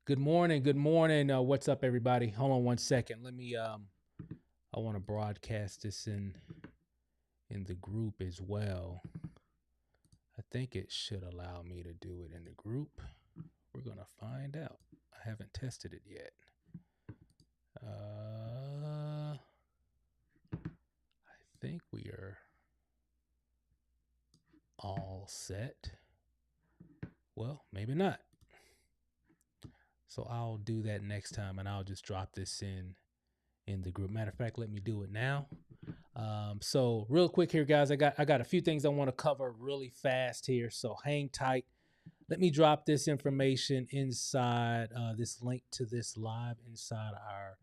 Good morning. Good morning. What's up, everybody? Hold on one second. I want to broadcast this in the group as well. I think it should allow me to do it in the group. We're gonna find out. I haven't tested it yet. I think we are all set. Well, maybe not. So I'll do that next time, and I'll just drop this in the group. Matter of fact, let me do it now. So real quick here, guys, I got a few things I want to cover really fast here. So hang tight. Let me drop this information inside this link to this live inside our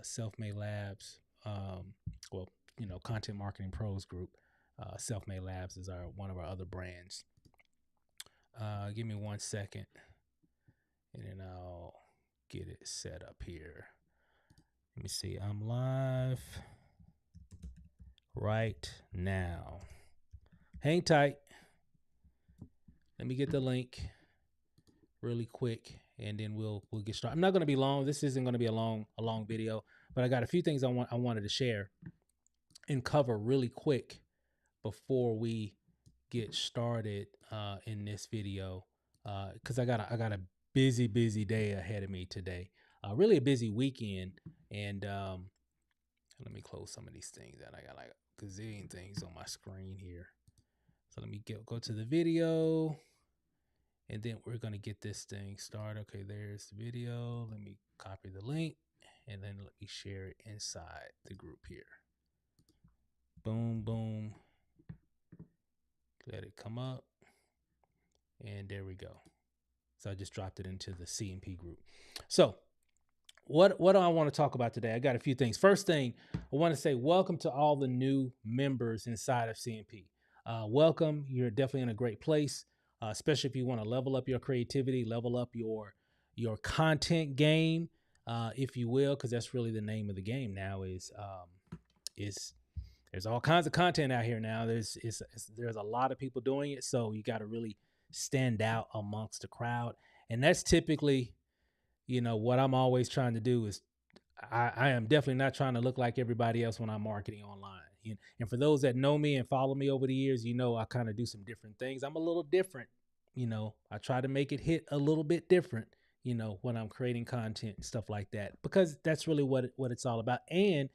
Self-Made Labs. Content Marketing Pros group. Self-Made Labs is one of our other brands. Give me 1 second, and then I'll get it set up here. Let me see. I'm live right now. Hang tight. Let me get the link really quick, and then we'll get started. I'm not going to be long. This isn't going to be a long video, but I got a few things I wanted to share and cover really quick before we get started in this video, because I got a busy day ahead of me today. Really a busy weekend, and let me close some of these things out. I got like a gazillion things on my screen here. So let me go to the video, and then we're going to get this thing started. Okay, there's the video. Let me copy the link, and then let me share it inside the group here. Boom, boom. Let it come up, and there we go. So I just dropped it into the CMP group. So what do I want to talk about today? I got a few things. First thing, I want to say welcome to all the new members inside of CMP. Welcome. You're definitely in a great place, especially if you want to level up your creativity, level up your content game, if you will, because that's really the name of the game now. Is there's all kinds of content out here now. There's a lot of people doing it, so you got to really stand out amongst the crowd, and that's typically, what I'm always trying to do is I am definitely not trying to look like everybody else when I'm marketing online. And for those that know me and follow me over the years, I kind of do some different things. I'm a little different. I try to make it hit a little bit different, when I'm creating content and stuff like that, because that's really what it's all about. And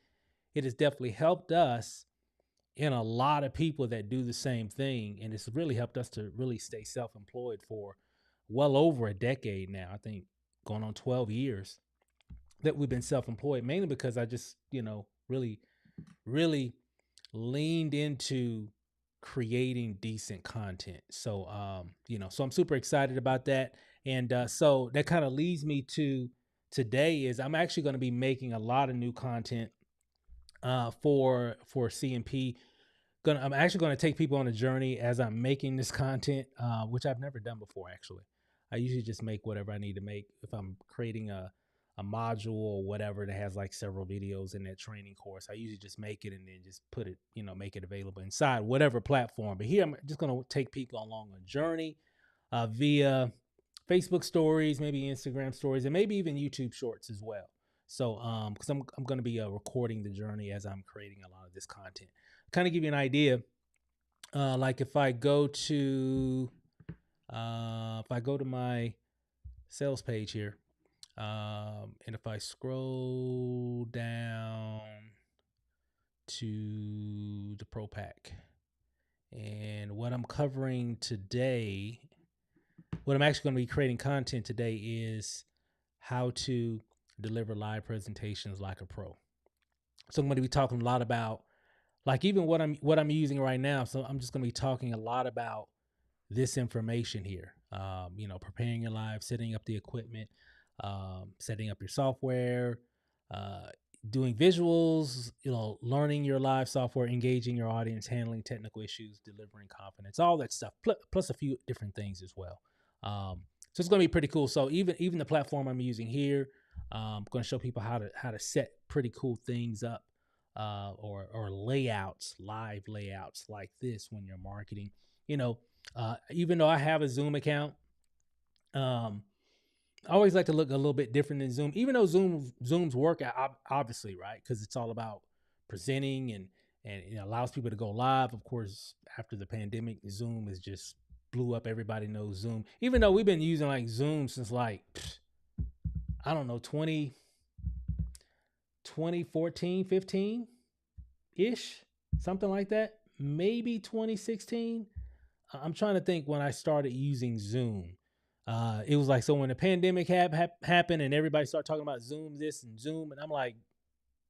it has definitely helped us in a lot of people that do the same thing. And it's really helped us to really stay self-employed for well over a decade now. I think going on 12 years that we've been self-employed, mainly because I just, really, really leaned into creating decent content. So, so I'm super excited about that. And so that kind of leads me to today is I'm actually going to be making a lot of new content for CMP. I'm actually going to take people on a journey as I'm making this content, which I've never done before, actually. I usually just make whatever I need to make. If I'm creating a module or whatever that has like several videos in that training course, I usually just make it and then just put it, make it available inside whatever platform. But here I'm just going to take people along a journey via Facebook stories, maybe Instagram stories, and maybe even YouTube shorts as well. So, because I'm going to be recording the journey as I'm creating a lot of this content. Kind of give you an idea. Like if I go to my sales page here, and if I scroll down to the Pro Pack, and what I'm covering today, what I'm actually going to be creating content today is how to deliver live presentations like a pro. So I'm going to be talking a lot about, like, even what I'm using right now. So I'm just going to be talking a lot about this information here. Preparing your live, setting up the equipment, setting up your software, doing visuals, learning your live software, engaging your audience, handling technical issues, delivering confidence, all that stuff, plus a few different things as well. So it's going to be pretty cool. So even the platform I'm using here, I'm going to show people how to set pretty cool things up, or layouts, live layouts like this when you're marketing. Even though I have a Zoom account, I always like to look a little bit different than Zoom, even though Zooms work obviously, right? Because it's all about presenting and it allows people to go live. Of course, after the pandemic, Zoom is just blew up. Everybody knows Zoom, even though we've been using like Zoom since like I don't know 2014, 15 ish, something like that. Maybe 2016. I'm trying to think when I started using Zoom. It was like so when the pandemic happened and everybody started talking about Zoom this and Zoom, and I'm like,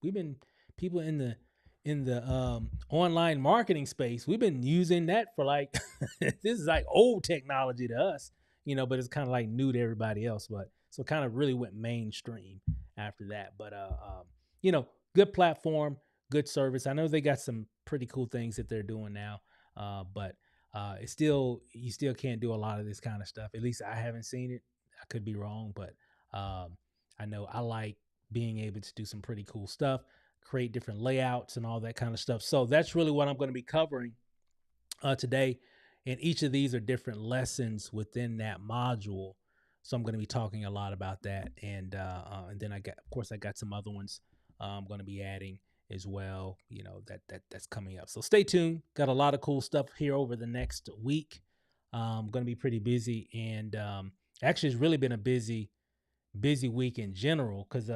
we've been people in the online marketing space. We've been using that for like this is like old technology to us, but it's kind of like new to everybody else. But so kind of really went mainstream after that. But good platform, good service. I know they got some pretty cool things that they're doing now, but it's still you still can't do a lot of this kind of stuff. At least I haven't seen it. I could be wrong, but I know I like being able to do some pretty cool stuff, create different layouts and all that kind of stuff. So that's really what I'm going to be covering today. And each of these are different lessons within that module. So I'm going to be talking a lot about that. And then I got some other ones I'm going to be adding as well, that's coming up. So stay tuned. Got a lot of cool stuff here over the next week. I'm going to be pretty busy. And actually, it's really been a busy week in general because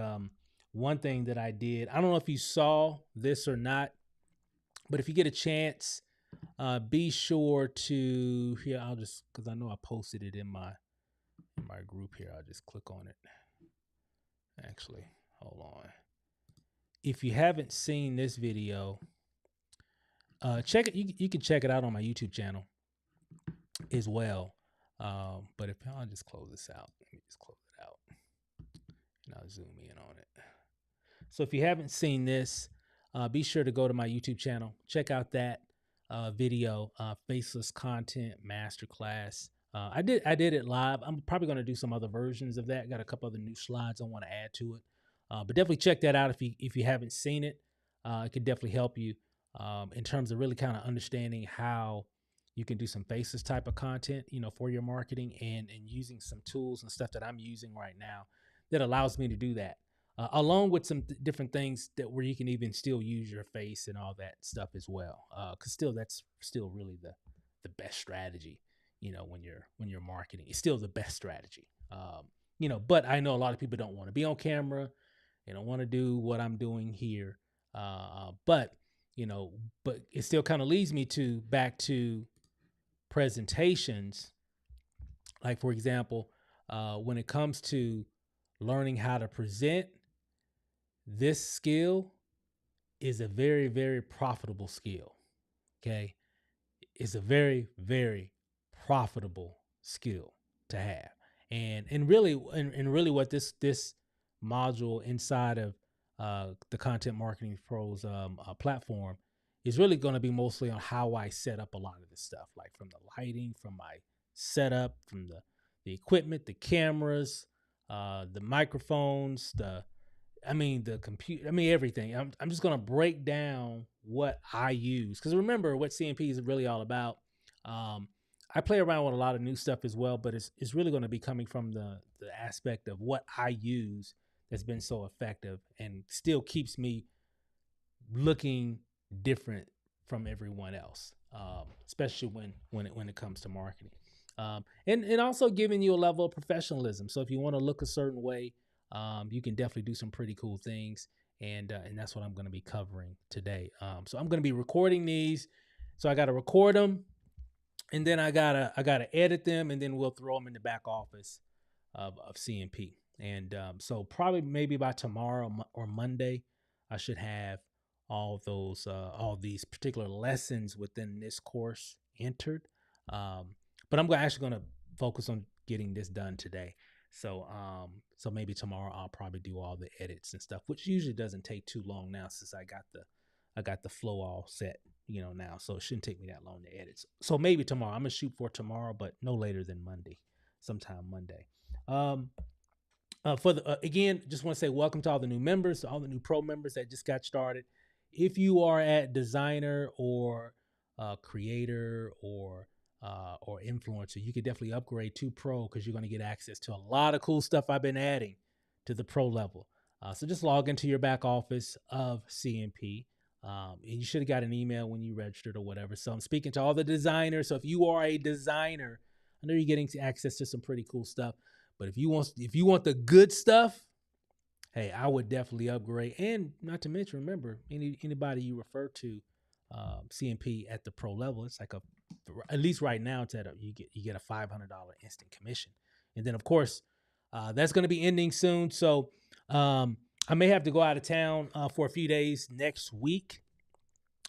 one thing that I did, I don't know if you saw this or not, but if you get a chance, be sure to here. I'll just because I know I posted it in my group here. I'll just click on it. Actually, hold on. If you haven't seen this video, check it. You can check it out on my YouTube channel as well. But if I'll just close this out, let me just close it out, and I'll zoom in on it. So if you haven't seen this, be sure to go to my YouTube channel. Check out that video, Faceless Content Masterclass. I did it live. I'm probably going to do some other versions of that. Got a couple other new slides I want to add to it. But definitely check that out if you haven't seen it. It could definitely help you in terms of really kind of understanding how you can do some faceless type of content, for your marketing and using some tools and stuff that I'm using right now that allows me to do that. Along with some different things where you can even still use your face and all that stuff as well. Because that's still really the best strategy, when you're marketing. It's still the best strategy. But I know a lot of people don't want to be on camera. They don't want to do what I'm doing here. But it still kind of leads me back to presentations. Like, for example, when it comes to learning how to present, this skill is a very, very profitable skill. Okay. It's a very, very profitable skill to have. And really what this module inside of the Content Marketing Pros platform is really going to be mostly on how I set up a lot of this stuff, like from the lighting, from my setup, from the equipment, the cameras, the microphones, the computer, everything. I'm just going to break down what I use. Because remember what CMP is really all about. I play around with a lot of new stuff as well, but it's really going to be coming from the aspect of what I use that's been so effective and still keeps me looking different from everyone else, especially when it comes to marketing. And also giving you a level of professionalism. So if you want to look a certain way, you can definitely do some pretty cool things. And that's what I'm going to be covering today. So I'm going to be recording these. So I got to record them, and then I gotta edit them, and then we'll throw them in the back office of CMP. And so probably maybe by tomorrow or Monday, I should have all these particular lessons within this course entered. But I'm actually going to focus on getting this done today. So maybe tomorrow I'll probably do all the edits and stuff, which usually doesn't take too long now since I got the flow all set, now. So it shouldn't take me that long to edit. So maybe tomorrow. I'm gonna shoot for tomorrow, but no later than Monday, sometime Monday. Again, just want to say welcome to all the new members, all the new pro members that just got started. If you are at designer or creator or or influencer, you could definitely upgrade to pro because you're going to get access to a lot of cool stuff I've been adding to the pro level. So just log into your back office of CMP. And you should have got an email when you registered or whatever. So I'm speaking to all the designers. So if you are a designer, I know you're getting access to some pretty cool stuff. But if you want the good stuff, hey, I would definitely upgrade. And not to mention, remember, anybody you refer to CMP at the pro level, it's like at least right now it's at you get a $500 instant commission. And then of course that's going to be ending soon. So I may have to go out of town for a few days next week.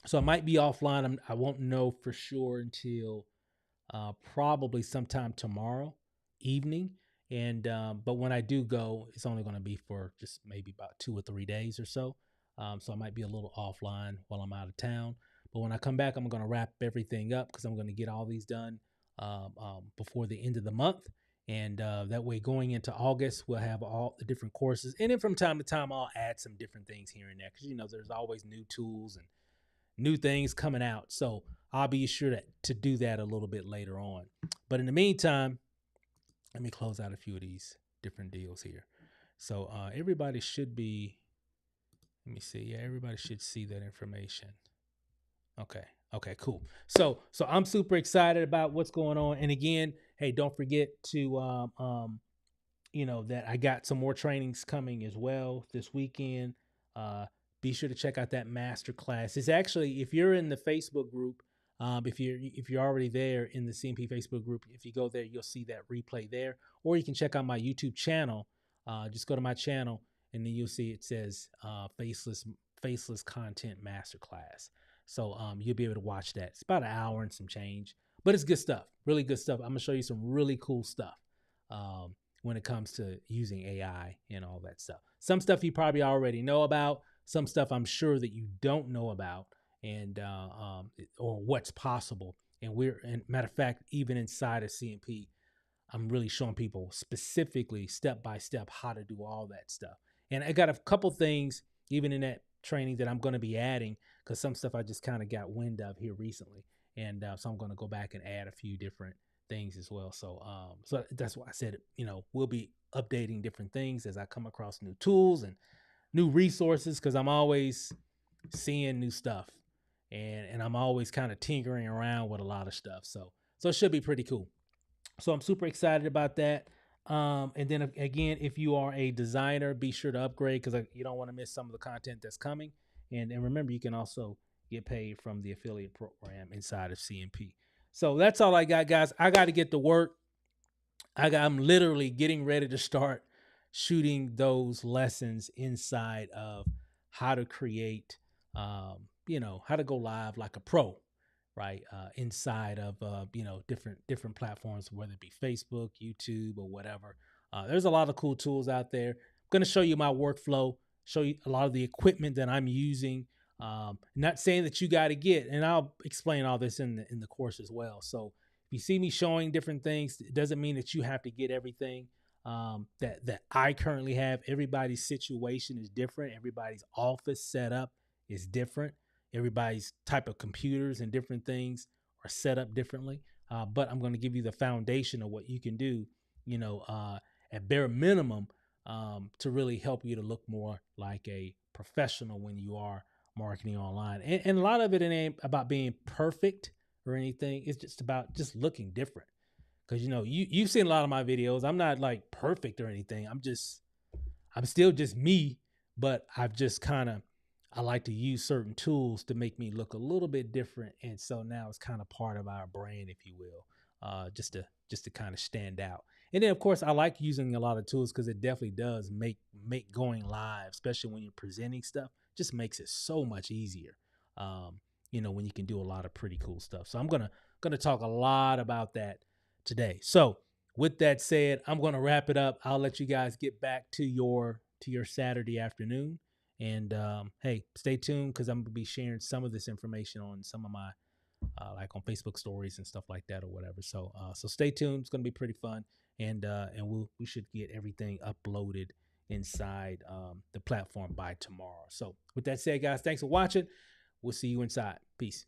So I might be offline. I won't know for sure until probably sometime tomorrow evening. And but when I do go, it's only going to be for just maybe about 2 or 3 days or so. So I might be a little offline while I'm out of town. But when I come back, I'm going to wrap everything up because I'm going to get all these done before the end of the month. And that way, going into August, we'll have all the different courses. And then from time to time, I'll add some different things here and there because, you know, there's always new tools and new things coming out. So I'll be sure to do that a little bit later on. But in the meantime, let me close out a few of these different deals here. So everybody should be, let me see. Yeah, everybody should see that information. Okay. Okay, cool. So I'm super excited about what's going on. And again, hey, don't forget to you know, that I got some more trainings coming as well this weekend. Uh, be sure to check out that master class. It's actually, if you're in the Facebook group, if you're already there in the CMP Facebook group, if you go there, you'll see that replay there. Or you can check out my YouTube channel. Just go to my channel, and then you'll see it says faceless content masterclass. So you'll be able to watch that. It's about an hour and some change, but it's good stuff. Really good stuff. I'm gonna show you some really cool stuff. When it comes to using AI and all that stuff. Some stuff you probably already know about, some stuff I'm sure that you don't know about, and or what's possible. And matter of fact, even inside of CMP, I'm really showing people specifically step by step how to do all that stuff. And I got a couple things even in that training that I'm going to be adding because some stuff I just kind of got wind of here recently, and so I'm going to go back and add a few different things as well. So that's why I said, you know, we'll be updating different things as I come across new tools and new resources because I'm always seeing new stuff, and I'm always kind of tinkering around with a lot of stuff. So it should be pretty cool. So I'm super excited about that. And then again, if you are a designer, be sure to upgrade because you don't want to miss some of the content that's coming. And remember, you can also get paid from the affiliate program inside of CMP. So that's all I got, guys. I got to get to work. I'm literally getting ready to start shooting those lessons inside of how to create, you know, how to go live like a pro, right? Inside of you know, different platforms, whether it be Facebook, YouTube, or whatever. There's a lot of cool tools out there. I'm going to show you my workflow, show you a lot of the equipment that I'm using. Not saying that you got to get, and I'll explain all this in the course as well. So if you see me showing different things, it doesn't mean that you have to get everything that I currently have. Everybody's situation is different. Everybody's office setup is different. Everybody's type of computers and different things are set up differently. But I'm going to give you the foundation of what you can do, you know, at bare minimum to really help you to look more like a professional when you are marketing online. And a lot of it ain't about being perfect or anything. It's just about just looking different. Because, you know, you've seen a lot of my videos. I'm not like perfect or anything. I'm still just me, but I've just I like to use certain tools to make me look a little bit different. And so now it's kind of part of our brand, if you will, just to kind of stand out. And then of course I like using a lot of tools because it definitely does make going live, especially when you're presenting stuff, just makes it so much easier. You know, when you can do a lot of pretty cool stuff. So I'm gonna talk a lot about that today. So with that said, I'm gonna wrap it up. I'll let you guys get back to your Saturday afternoon. And hey, stay tuned because I'm gonna be sharing some of this information on some of my like on Facebook stories and stuff like that or whatever. So stay tuned. It's gonna be pretty fun, and we should get everything uploaded inside the platform by tomorrow. So with that said, guys, thanks for watching. We'll see you inside. Peace.